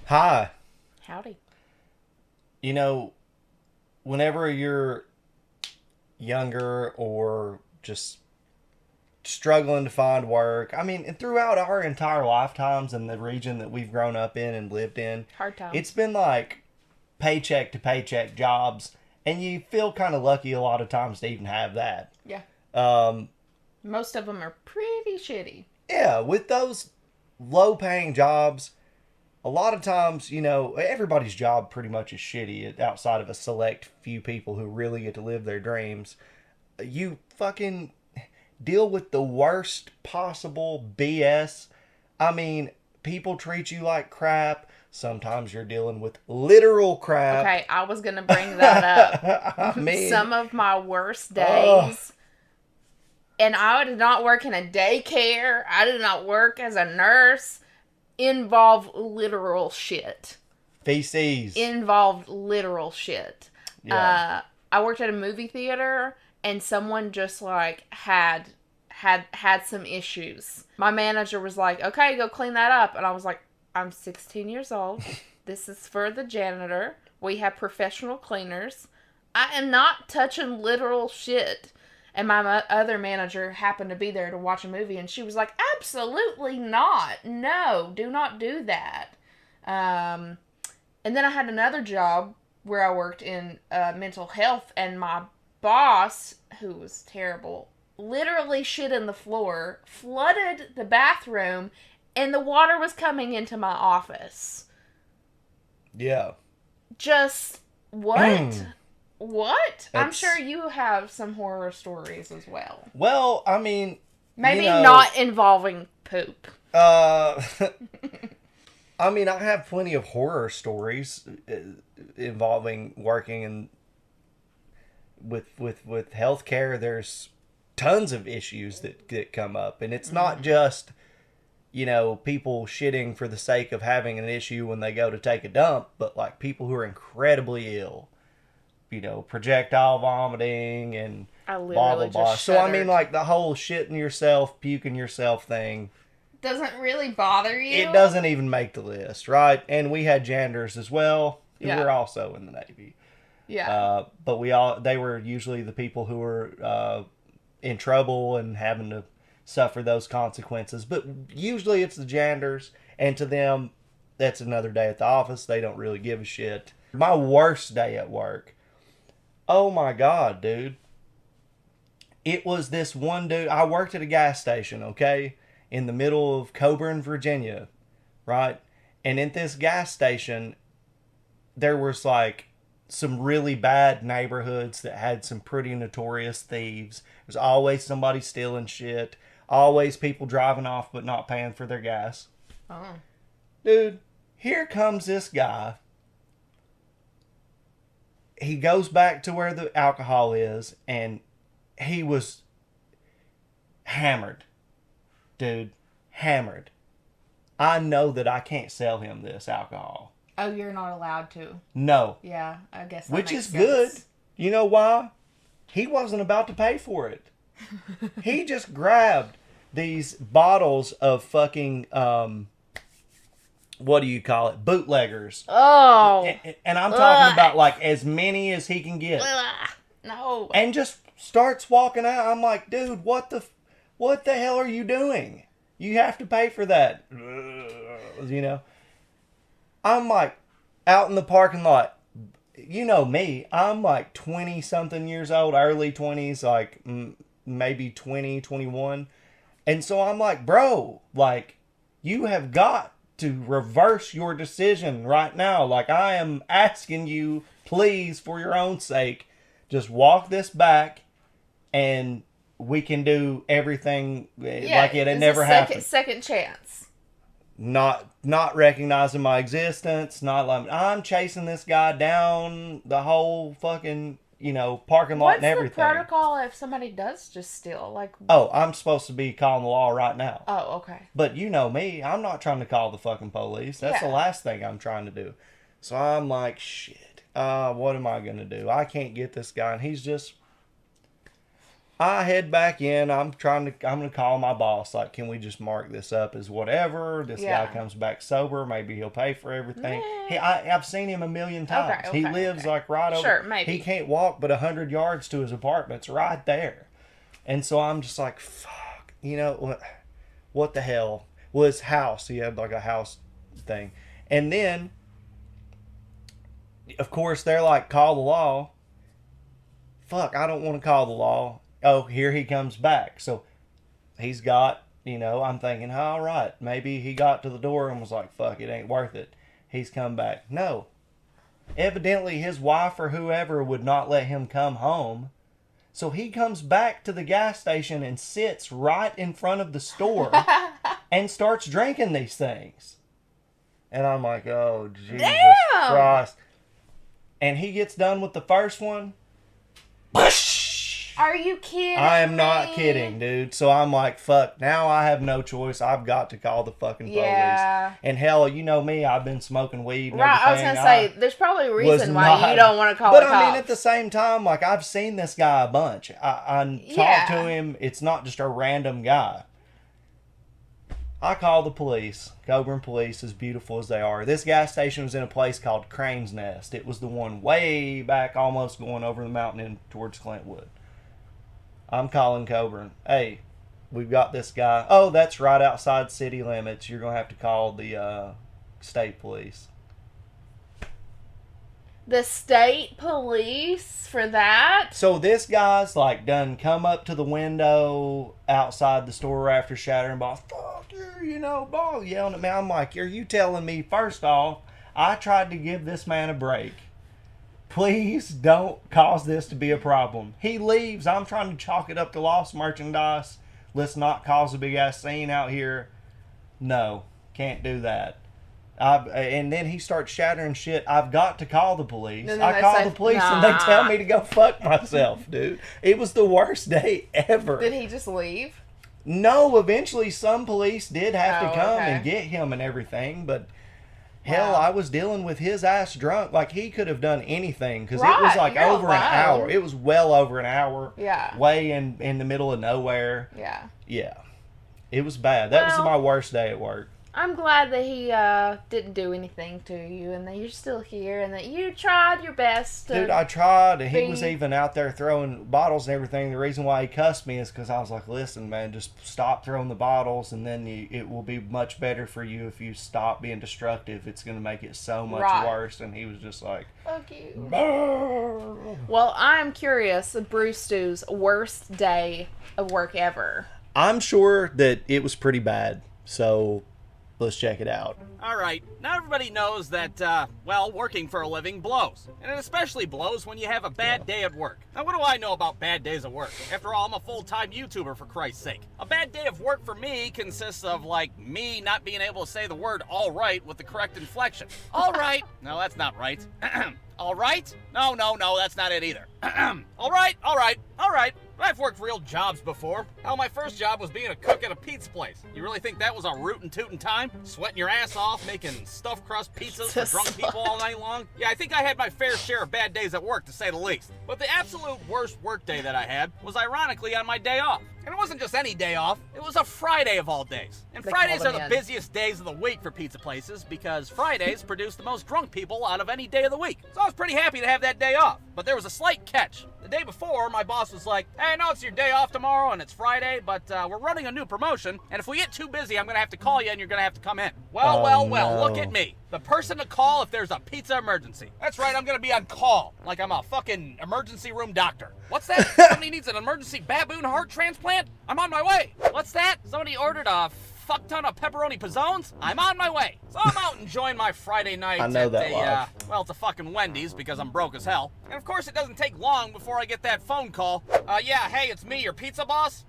Hi. Howdy. You know, whenever you're younger or just struggling to find work, I mean, and throughout our entire lifetimes in the region that we've grown up in and lived in, Hard it's times. been like paycheck to paycheck jobs, and you feel kind of lucky a lot of times to even have that. Yeah. Um, Most of them are pretty shitty. yeah, with those low paying jobs, a lot of times, everybody's job pretty much is shitty outside of a select few people who really get to live their dreams. You fucking deal with the worst possible BS. I mean, people treat you like crap. Sometimes you're dealing with literal crap. Okay, I was going to bring that up. I mean, Some of my worst oh, days, and I did not work in a daycare, I did not work as a nurse, involve literal shit. feces. Involved literal shit. Yeah. I worked at a movie theater, and someone just like had some issues. My manager was like, "Okay, go clean that up," and I was like, "I'm 16 years old. This is for the janitor. We have professional cleaners. I am not touching literal shit." And my other manager happened to be there to watch a movie, and she was like, "Absolutely not. No, do not do that." Um, and then I had another job where I worked in mental health, and my boss, who was terrible, literally shit in the floor, flooded the bathroom, and the water was coming into my office. Yeah. Just what? What? I'm sure It's, you have some horror stories as well. well, I mean, Maybe not involving poop. uh, I mean, I have plenty of horror stories involving working in with healthcare. There's tons of issues that come up, and it's not just people shitting for the sake of having an issue when they go to take a dump, but like people who are incredibly ill, projectile vomiting and I blah blah literally just blah. So I mean, shuddered. like the whole shitting yourself, puking yourself thing. Doesn't really bother you? It doesn't even make the list, right? And we had janitors as well who Yeah. were also in the Navy. Yeah. But they were usually the people who were in trouble and having to suffer those consequences. But usually it's the janitors, and to them, that's another day at the office. They don't really give a shit. My worst day at work. Oh my god, dude. It was this one dude. I worked at a gas station, okay, in the middle of Coburn, Virginia, right? And in this gas station, there was like some really bad neighborhoods that had some pretty notorious thieves. There's always somebody stealing shit. Always people driving off but not paying for their gas. Oh. Dude, here comes this guy. He goes back to where the alcohol is, and he was hammered. Dude, hammered. I know that I can't sell him this alcohol. Oh, you're not allowed to. No. Yeah, I guess that Which makes is sense. good. You know why? He wasn't about to pay for it. He just grabbed these bottles of fucking what do you call it? Bootleggers. Oh. And I'm talking about like as many as he can get. No. And just starts walking out. I'm like, dude, what the hell are you doing? You have to pay for that. You know. I'm like out in the parking lot. You know me. I'm like 20 something years old, early 20s, like maybe 20, 21. And so I'm like, bro, like you have got to reverse your decision right now. Like I am asking you, please, for your own sake, just walk this back and we can do everything like it had never happened. Second chance. Not recognizing my existence, not like I'm chasing this guy down the whole fucking parking lot What's and the everything. protocol if somebody does just steal? Like, Oh, I'm supposed to be calling the law right now. oh, okay. But you know me, I'm not trying to call the fucking police. That's the Yeah. last thing I'm trying to do. So I'm like, shit. What am I gonna do? I can't get this guy, and he's just I head back in. I'm going to call my boss. Like, can we just mark this up as whatever? This guy comes back sober. Maybe he'll pay for everything. I've seen him a million times. He lives like right over. Sure, maybe. He can't walk but 100 yards to his apartment. It's right there. And so I'm just like, fuck, what the hell? Well, his house. He had like a house thing. And then, of course, they're like, call the law. Fuck, I don't want to call the law. Oh, here he comes back. So he's got, I'm thinking, all right, maybe he got to the door and was like, fuck, it ain't worth it. He's come back. No. Evidently, his wife or whoever would not let him come home. So he comes back to the gas station and sits right in front of the store and starts drinking these things. And I'm like, oh, Jesus Christ. And he gets done with the first one. Are you kidding I am not kidding, dude. So I'm like, fuck, now I have no choice. I've got to call the fucking police. And hell, you know me, I've been smoking weed and everything. I was going to say, there's probably a reason why you don't want to call the cops. But I mean, at the same time, like, I've seen this guy a bunch. I talked to him. It's not just a random guy. I call the police. Coburn Police, as beautiful as they are. This gas station was in a place called Crane's Nest. It was the one way back, almost going over the mountain in towards Clintwood. I'm calling Coburn. Hey, we've got this guy. Oh, that's right outside city limits. You're going to have to call the state police. The state police for that? So this guy's like done come up to the window outside the store after shattering, boss, fuck you, ball yelling at me. I'm like, are you telling me, first off, I tried to give this man a break. Please don't cause this to be a problem. He leaves. I'm trying to chalk it up to lost merchandise. Let's not cause a big ass scene out here. No, can't do that. And then he starts shattering shit. I've got to call the police. I call the police and they tell me to go fuck myself, dude. It was the worst day ever. Did he just leave? No, eventually some police did have to come and get him and everything, but hell, I was dealing with his ass drunk. Like, he could have done anything because it was like over an hour. It was well over an hour. Yeah. Way in the middle of nowhere. Yeah. Yeah. It was bad. That was my worst day at work. I'm glad that he didn't do anything to you and that you're still here and that you tried your best to... Dude, I tried, and he was even out there throwing bottles and everything. The reason why he cussed me is because I was like, listen, man, just stop throwing the bottles, and then it will be much better for you if you stop being destructive. It's going to make it so much worse. And he was just like... Fuck you. Well, I'm curious, Brewstew's worst day of work ever. I'm sure that it was pretty bad, so... let's check it out. All right, now everybody knows that, working for a living blows. And it especially blows when you have a bad day at work. Now, what do I know about bad days at work? After all, I'm a full-time YouTuber, for Christ's sake. A bad day of work for me consists of, me not being able to say the word all right with the correct inflection. All right. No, that's not right. All right? No, that's not it either. All right. I've worked real jobs before. Hell, my first job was being a cook at a pizza place. You really think that was a rootin' tootin' time? Sweating your ass off, making stuffed crust pizzas for drunk people all night long? Yeah, I think I had my fair share of bad days at work, to say the least. But the absolute worst work day that I had was ironically on my day off. And it wasn't just any day off, it was a Friday of all days. And Fridays are the busiest days of the week for pizza places because Fridays produce the most drunk people out of any day of the week. So I was pretty happy to have that day off. But there was a slight catch. The day before, my boss was like, hey, I know it's your day off tomorrow and it's Friday, but we're running a new promotion, and if we get too busy, I'm going to have to call you and you're going to have to come in. Well, look at me. The person to call if there's a pizza emergency. That's right, I'm going to be on call, like I'm a fucking emergency room doctor. What's that? Somebody needs an emergency baboon heart transplant? I'm on my way. What's that? Somebody ordered a fuck ton of pepperoni pizzones? I'm on my way. So I'm out enjoying my Friday night at it's a fucking Wendy's because I'm broke as hell. And of course it doesn't take long before I get that phone call. Hey, it's me, your pizza boss.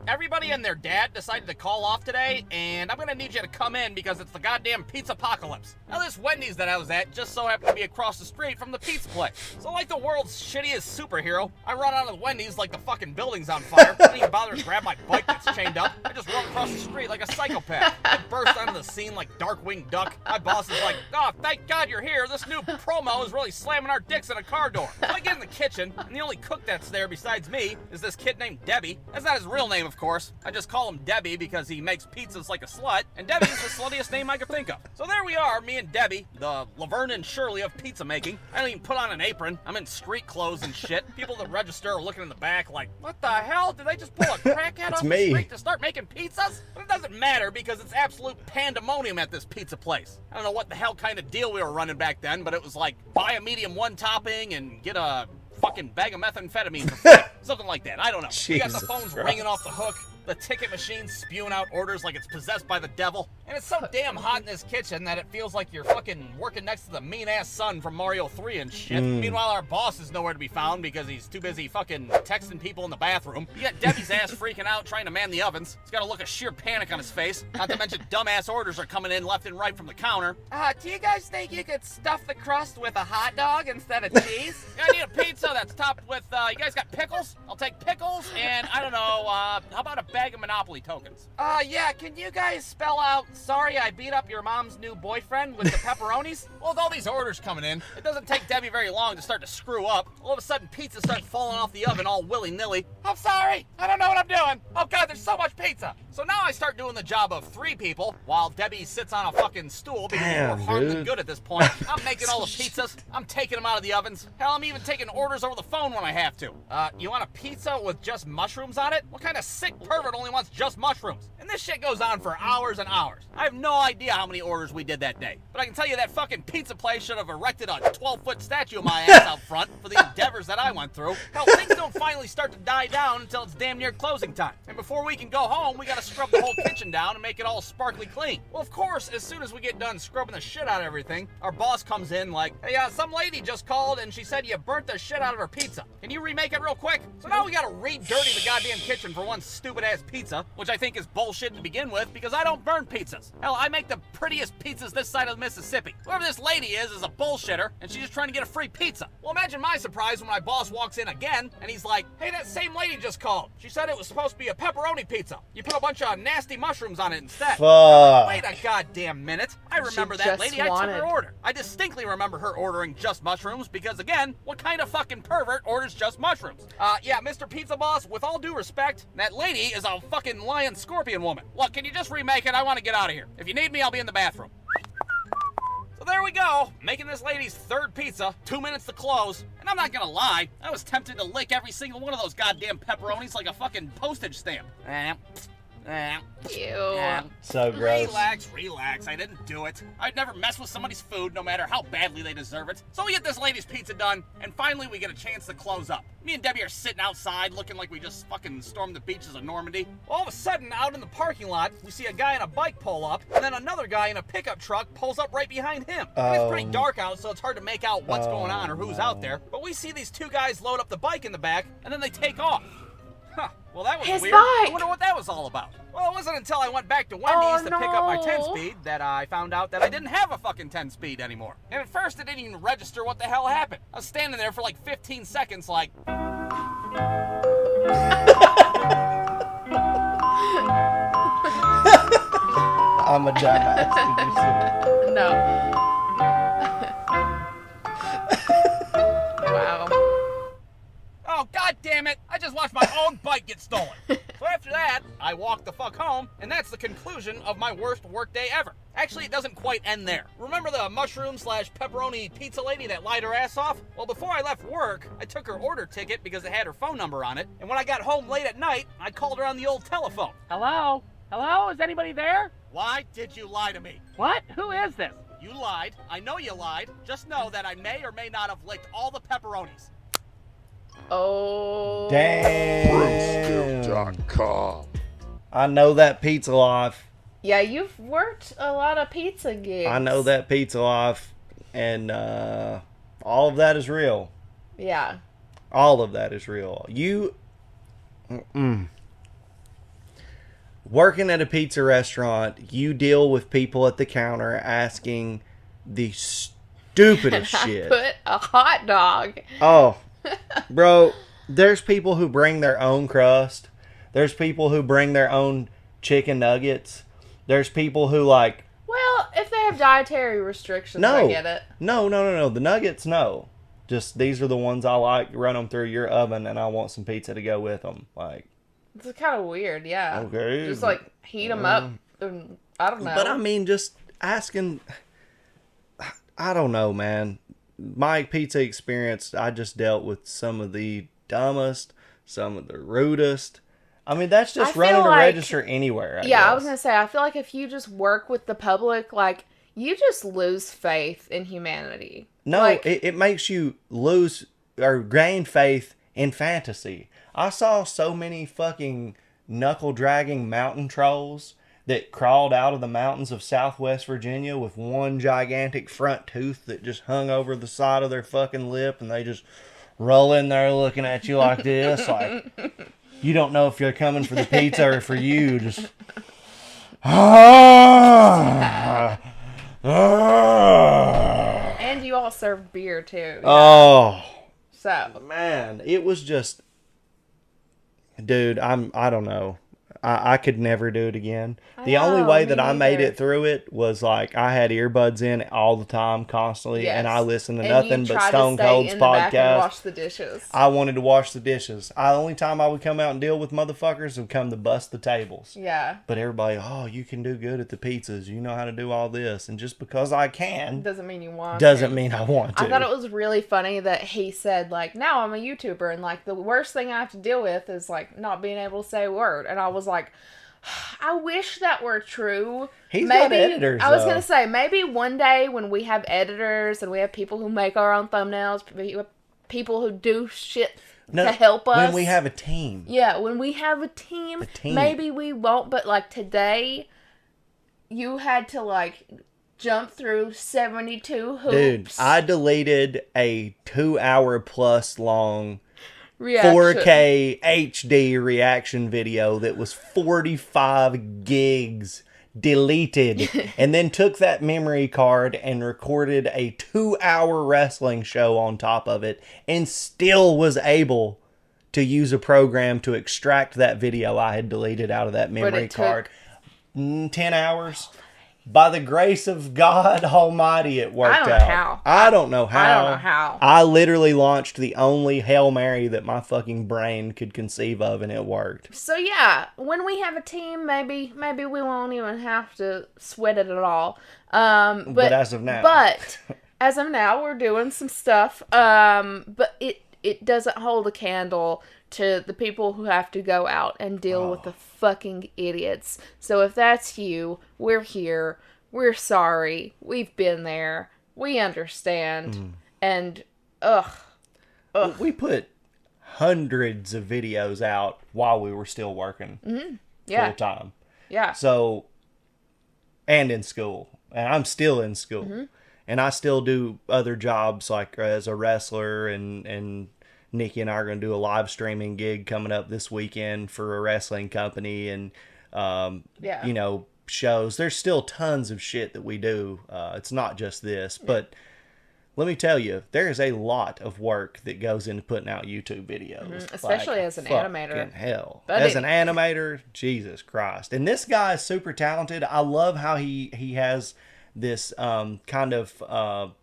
Everybody and their dad decided to call off today, and I'm gonna need you to come in because it's the goddamn pizza apocalypse. Now this Wendy's that I was at just so happened to be across the street from the pizza place. So like the world's shittiest superhero, I run out of the Wendy's like the fucking building's on fire. I didn't even bother to grab my bike that's chained up. I just run across the street like a psychopath. I burst onto the scene like Darkwing duck. My boss is like, oh, thank God you're here. This new promo is really slamming our dicks in a car door. So I get in the kitchen, and the only cook that's there besides me is this kid named Debbie. That's not his real name, of course. I just call him Debbie because he makes pizzas like a slut, and Debbie is the sluttiest name I could think of. So there we are, me and Debbie, the Laverne and Shirley of pizza making. I don't even put on an apron. I'm in street clothes and shit. People that register are looking in the back like, what the hell? Did they just pull a crackhead off the street to start making pizzas? But it doesn't matter because it's absolute pandemonium at this pizza place. I don't know what the hell kind of deal we were running back then, but it was like, buy a medium one topping and get a fucking bag of methamphetamine for free. Something like that. I don't know. You got the phones ringing off the hook. The ticket machine spewing out orders like it's possessed by the devil. And it's so damn hot in this kitchen that it feels like you're fucking working next to the mean-ass son from Mario 3 and shit. Meanwhile, our boss is nowhere to be found because he's too busy fucking texting people in the bathroom. You got Debbie's ass freaking out trying to man the ovens. He's got a look of sheer panic on his face. Not to mention dumbass orders are coming in left and right from the counter. Do you guys think you could stuff the crust with a hot dog instead of cheese? I need a pizza that's topped with, you guys got pickles? I'll take pickles and, I don't know, how about a bag of Monopoly tokens? Yeah, can you guys spell out, sorry I beat up your mom's new boyfriend with the pepperonis? Well, with all these orders coming in, it doesn't take Debbie very long to start to screw up. All of a sudden, pizza starts falling off the oven all willy-nilly. I'm sorry, I don't know what I'm doing. Oh God, there's so much pizza. So now I start doing the job of 3 people while Debbie sits on a fucking stool because we're more harm than good at this point. I'm making all the pizzas. I'm taking them out of the ovens. Hell, I'm even taking orders over the phone when I have to. You want a pizza with just mushrooms on it? What kind of sick pervert only wants just mushrooms? And this shit goes on for hours and hours. I have no idea how many orders we did that day. But I can tell you that fucking pizza place should have erected a 12-foot statue of my ass out front for the endeavors that I went through. Hell, things don't finally start to die down until it's damn near closing time. And before we can go home, we gotta scrub the whole kitchen down and make it all sparkly clean. Well, of course, as soon as we get done scrubbing the shit out of everything, our boss comes in like, hey, some lady just called and she said you burnt the shit out of her pizza. Can you remake it real quick? So now we gotta re-dirty the goddamn kitchen for one stupid-ass pizza, which I think is bullshit to begin with because I don't burn pizzas. Hell, I make the prettiest pizzas this side of the Mississippi. Whoever this lady is a bullshitter, and she's just trying to get a free pizza. Well, imagine my surprise when my boss walks in again, and he's like, hey, that same lady just called. She said it was supposed to be a pepperoni pizza. You put a bunch of nasty mushrooms on it instead. Fuck. Wait a goddamn minute. I remember that lady. I took her order. I distinctly remember her ordering just mushrooms because, again, what kind of fucking pervert orders just mushrooms? Yeah, Mr. Pizza Boss, with all due respect, that lady is a fucking lion scorpion woman. Look, can you just remake it? I want to get out of here. If you need me, I'll be in the bathroom. So there we go, making this lady's 3rd pizza, 2 minutes to close, and I'm not gonna lie, I was tempted to lick every single one of those goddamn pepperonis like a fucking postage stamp. Ew. So gross. Relax. I didn't do it. I'd never mess with somebody's food, no matter how badly they deserve it. So we get this lady's pizza done, and finally we get a chance to close up. Me and Debbie are sitting outside, looking like we just fucking stormed the beaches of Normandy. All of a sudden, out in the parking lot, we see a guy on a bike pull up, and then another guy in a pickup truck pulls up right behind him. It's pretty dark out, so it's hard to make out what's going on or who's out there. But we see these 2 guys load up the bike in the back, and then they take off. Huh, well that was weird. I wonder what that was all about. Well, it wasn't until I went back to Wendy's to pick up my 10-speed that I found out that I didn't have a fucking 10-speed anymore. And at first it didn't even register what the hell happened. I was standing there for like 15 seconds like... I'm a dumbass. No. Wow. Oh, God damn it! I just watched my own bike get stolen. So after that, I walked the fuck home, and that's the conclusion of my worst workday ever. Actually, it doesn't quite end there. Remember the mushroom/pepperoni pizza lady that lied her ass off? Well, before I left work, I took her order ticket because it had her phone number on it, and when I got home late at night, I called her on the old telephone. Hello? Hello? Is anybody there? Why did you lie to me? What? Who is this? You lied. I know you lied. Just know that I may or may not have licked all the pepperonis. Oh. Damn. brewstew.com. I know that pizza life. Yeah, you've worked a lot of pizza gigs. I know that pizza life, and all of that is real. Yeah. All of that is real. Working at a pizza restaurant, you deal with people at the counter asking the stupidest shit. Put a hot dog. Oh, bro, there's people who bring their own crust. There's people who bring their own chicken nuggets. There's people who like... Well, if they have dietary restrictions, No. I get it. No. The nuggets, no. Just these are the ones I like. Run them through your oven, and I want some pizza to go with them. Like, It's kind of weird, yeah. Okay, Just like heat them up. And, I don't know. but I mean, just asking. I don't know, man. My pizza experience, I just dealt with some of the dumbest, some of the rudest. I mean, that's just I feel running a like- register anywhere. I I guess. was gonna say, I feel like if you just work with the public, like you just lose faith in humanity. No, like, it makes you lose or gain faith in fantasy. I saw so many fucking knuckle-dragging mountain trolls that crawled out of the mountains of Southwest Virginia with one gigantic front tooth that just hung over the side of their fucking lip, and they just roll in there looking at you like this, like you don't know if you're coming for the pizza or for you. Just and you all serve beer too. oh. So Man, it was just, dude, I don't know. I could never do it again. The only know, way me that I made neither. it through it was like I had earbuds in all the time, constantly, and I listened to And nothing you but tried to Stone stay Cold's in the back and podcast. wash the dishes. I wanted to wash the dishes. The only time I would come out and deal with motherfuckers would come to bust the tables. Yeah. But everybody, oh, you can do good at the pizzas. You know how to do all this. And just because I can Doesn't mean you want doesn't to. mean I want to. I thought it was really funny that he said, like, now I'm a YouTuber, and, like, the worst thing I have to deal with is, like, not being able to say a word. And I was like, I wish that were true. He's got editors, I was though. going to say, maybe one day when we have editors and we have people who make our own thumbnails, people who do shit to help us. When we have a team. Yeah, when we have a team, maybe we won't. But, like, today, you had to, like, jump through 72 hoops. Dude, I deleted a 2-hour plus long Reaction. 4K HD reaction video that was 45 gigs deleted, and then took that memory card and recorded a 2-hour wrestling show on top of it, and still was able to use a program to extract that video I had deleted out of that memory card. 10 hours. By the grace of God Almighty, it worked out. I don't know how. I literally launched the only Hail Mary that my fucking brain could conceive of, and it worked. So yeah, when we have a team, maybe we won't even have to sweat it at all. But as of now. But as of now, we're doing some stuff. But it doesn't hold a candle to the people who have to go out and deal with the fucking idiots. So if that's you, we're here. We're sorry. We've been there. We understand. And, We put hundreds of videos out while we were still working yeah. full time. Yeah. So, and in school. And I'm still in school. And I still do other jobs, like as a wrestler, and Nikki and I are going to do a live streaming gig coming up this weekend for a wrestling company, and you know, shows. There's still tons of shit that we do. It's not just this, but let me tell you, there is a lot of work that goes into putting out YouTube videos, Especially as an animator. Fucking hell, But as an animator, Jesus Christ! And this guy is super talented. I love how he has this kind of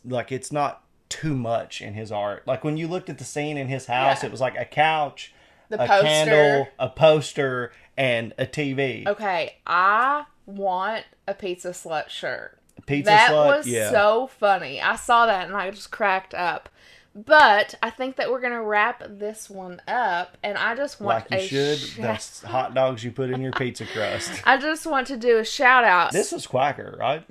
like, it's not too much in his art. Like when you looked at the scene in his house, it was like a couch, a candle, a poster, and a TV. Okay, I want a Pizza Slut shirt. Pizza that Slut, was so funny. I saw that and I just cracked up. But I think that we're gonna wrap this one up, and I just want like you should. That's hot dogs you put in your pizza crust. I just want to do a shout out. This was Quacker, right?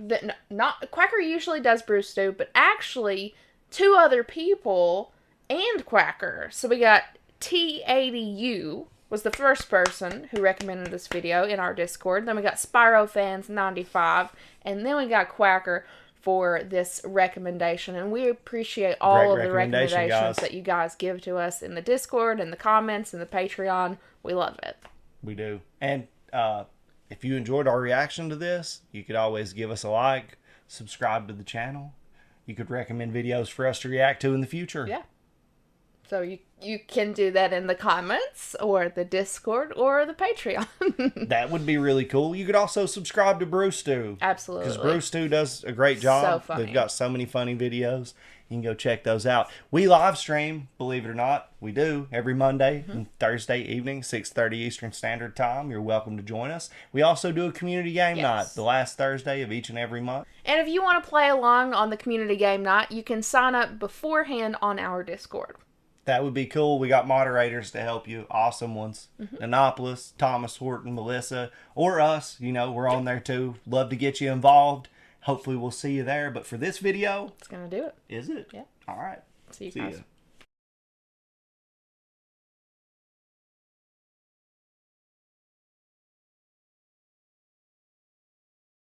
Not Quacker usually does brew stew, but actually 2 other people and Quacker. So we got T80U was the first person who recommended this video in our Discord. Then we got SpyroFans95, and then we got Quacker for this recommendation. And we appreciate all of the recommendations that you guys give to us in the Discord and the comments and the Patreon. We love it. We do. And if you enjoyed our reaction to this, you could always give us a like, subscribe to the channel. You could recommend videos for us to react to in the future. Yeah. So you can do that in the comments or the Discord or the Patreon. That would be really cool. You could also subscribe to Brewstew. Absolutely. Because Brewstew does a great job. So funny. They've got so many funny videos. You can go check those out. We live stream, believe it or not. We do every Monday and Thursday evening, 6:30 Eastern Standard Time. You're welcome to join us. We also do a community game night the last Thursday of each and every month. And if you want to play along on the community game night, you can sign up beforehand on our Discord. That would be cool. We got moderators to help you. Awesome ones. Annapolis, Thomas Horton, Melissa, or us. You know, we're on there too. Love to get you involved. Hopefully we'll see you there. But for this video... It's going to do it. Is it? Yeah. All right. See you guys. Ya.